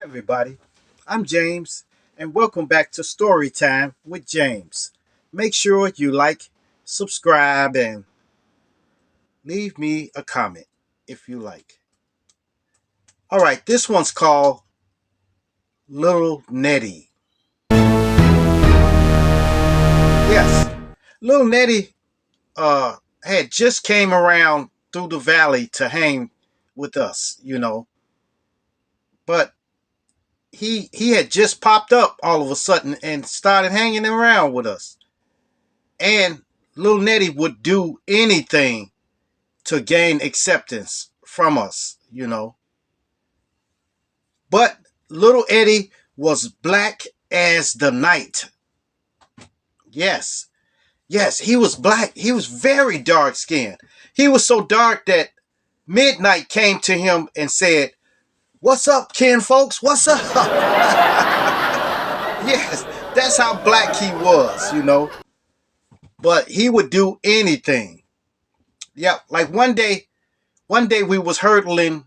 Everybody. I'm James, and welcome back to Storytime with James. Make sure you like, subscribe, and leave me a comment if you like. All right, this one's called Little Neddy. Yes, Little Neddy had just came around through the valley to hang with us. But he had just popped up all of a sudden and started hanging around with us. And Little Neddy would do anything to gain acceptance from us. But little Eddie was black as the night. Yes. Yes, he was black. He was very dark skinned. He was so dark that midnight came to him and said, "What's up, kin folks? What's up?" Yes, that's how black he was. But he would do anything. Yeah, like one day we was hurdling.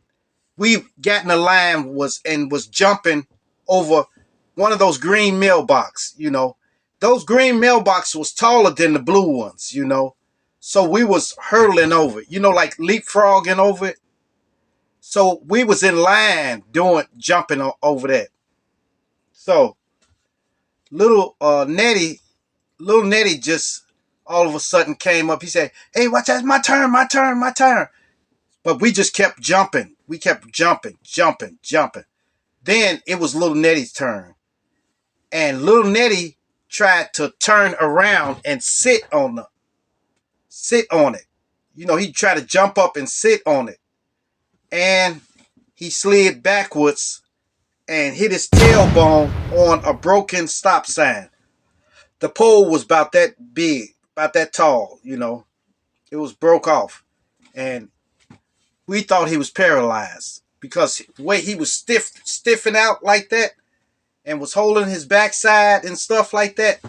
We got in the line was jumping over one of those green mailbox. Those green mailbox was taller than the blue ones. So we was hurdling over like leapfrogging over it. So we was in line doing jumping over that. So little little Nettie just all of a sudden came up. He said, "Hey, watch out, my turn, my turn, my turn." But we just kept jumping. We kept jumping, jumping, jumping. Then it was little Nettie's turn. And little Nettie tried to turn around and sit on it. He tried to jump up and sit on it. And he slid backwards and hit his tailbone on a broken stop sign. The pole was about that big, about that tall. It was broke off. And we thought he was paralyzed because the way he was stiffing out like that and was holding his backside and stuff like that.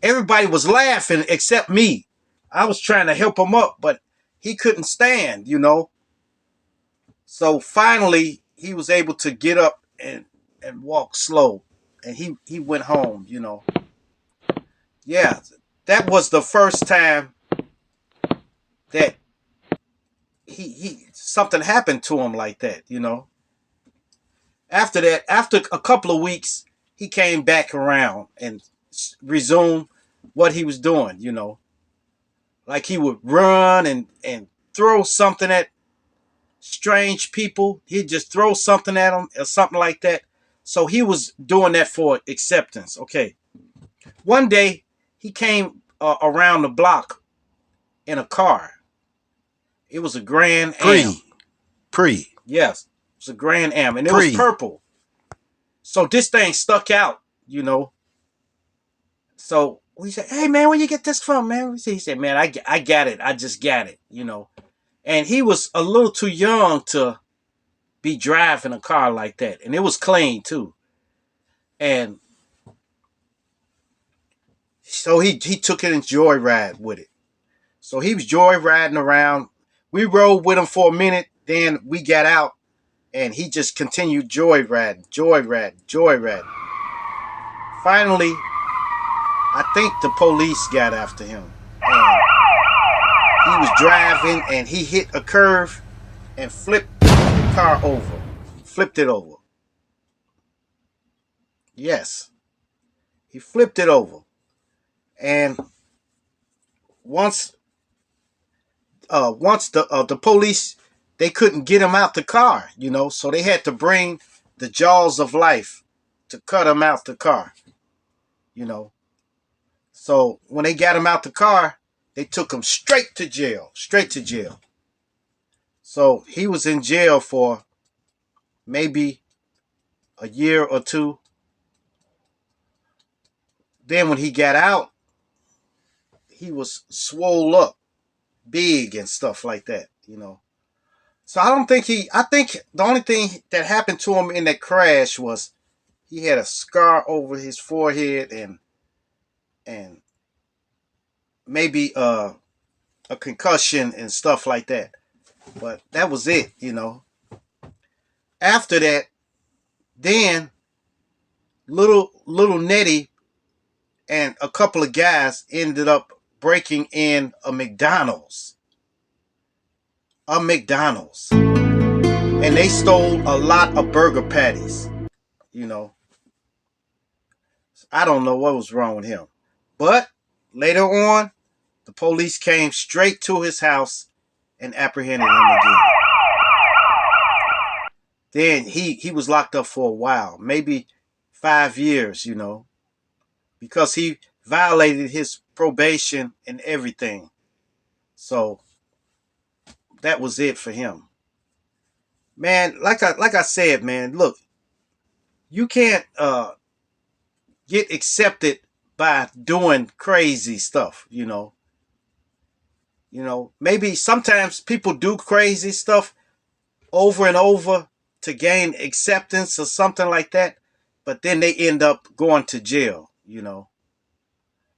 Everybody was laughing except me. I was trying to help him up, but he couldn't stand. So finally, he was able to get up and walk slow, and he went home. Yeah, that was the first time that he something happened to him like that. After that, after a couple of weeks, he came back around and resumed what he was doing. Like he would run and throw something at strange people. He'd just throw something at them or something like that. So he was doing that for acceptance. Okay. One day he came around the block in a car. It was a Grand Am. Pre. Yes, it was a Grand Am, and it was Pre. purple. So this thing stuck out. So we said, "Hey man, where you get this from, man?" He said, "Man, I got it. I just got it." And he was a little too young to be driving a car like that, and it was clean too. And so he took it in joyride with it. So he was joyriding around. We rode with him for a minute, then we got out, and he just continued joyriding, joyriding, joyriding. Finally, I think the police got after him. And he was driving, and he hit a curve and flipped the car over. Flipped it over. Yes, he flipped it over. And once once the police, they couldn't get him out the car. So they had to bring the jaws of life to cut him out the car. So when they got him out the car, they took him straight to jail. So he was in jail for maybe a year or two. Then when he got out, he was swole up, big and stuff like that. So I think the only thing that happened to him in that crash was he had a scar over his forehead and maybe a concussion and stuff like that. But that was it. After that, Then little Neddy and a couple of guys ended up breaking in a McDonald's. And they stole a lot of burger patties. You know, I don't know what was wrong with him. But later on, the police came straight to his house and apprehended him again. Then he was locked up for a while, maybe 5 years, because he violated his probation and everything. So that was it for him. Man, like I said, man, look, you can't get accepted by doing crazy stuff, maybe sometimes people do crazy stuff over and over to gain acceptance or something like that, but then they end up going to jail.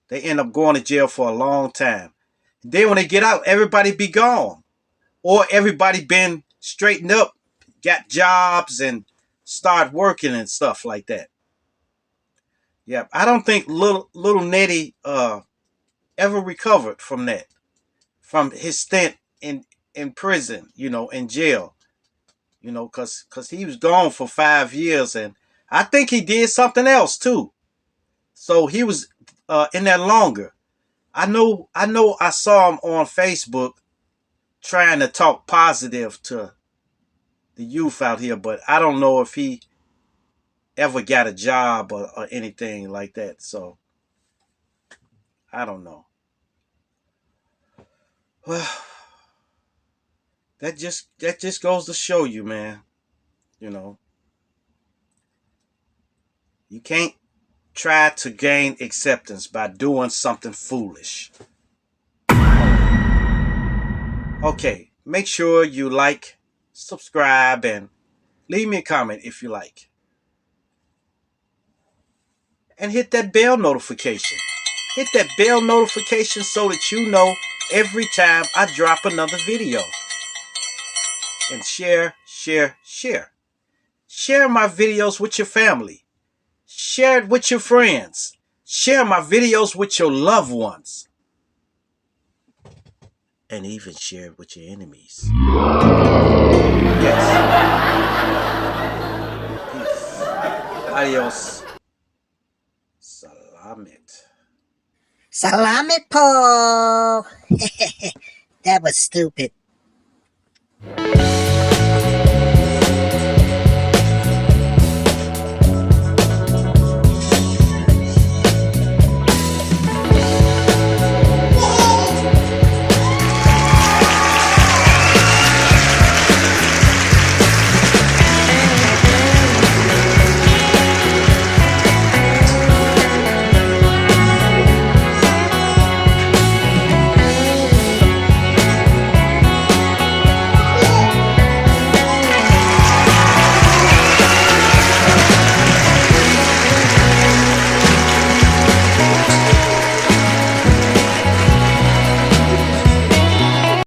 They end up going to jail for a long time. Then when they get out, everybody be gone. Or everybody been straightened up, got jobs and start working and stuff like that. Yeah, I don't think little Neddy ever recovered from that, from his stint in prison, in jail, because he was gone for 5 years, and I think he did something else too. So he was in there longer. I saw him on Facebook trying to talk positive to the youth out here, but I don't know if he ever got a job or anything like that. So I don't know. Well, that just goes to show you, man. You know, you can't try to gain acceptance by doing something foolish. Okay, make sure you like, subscribe, and leave me a comment if you like. And hit that bell notification. Hit that bell notification so that you know every time I drop another video. And share, share, share. Share my videos with your family. Share it with your friends. Share my videos with your loved ones. And even share it with your enemies. Yes. Peace. Adios. Salamat. Salamat po! That was stupid.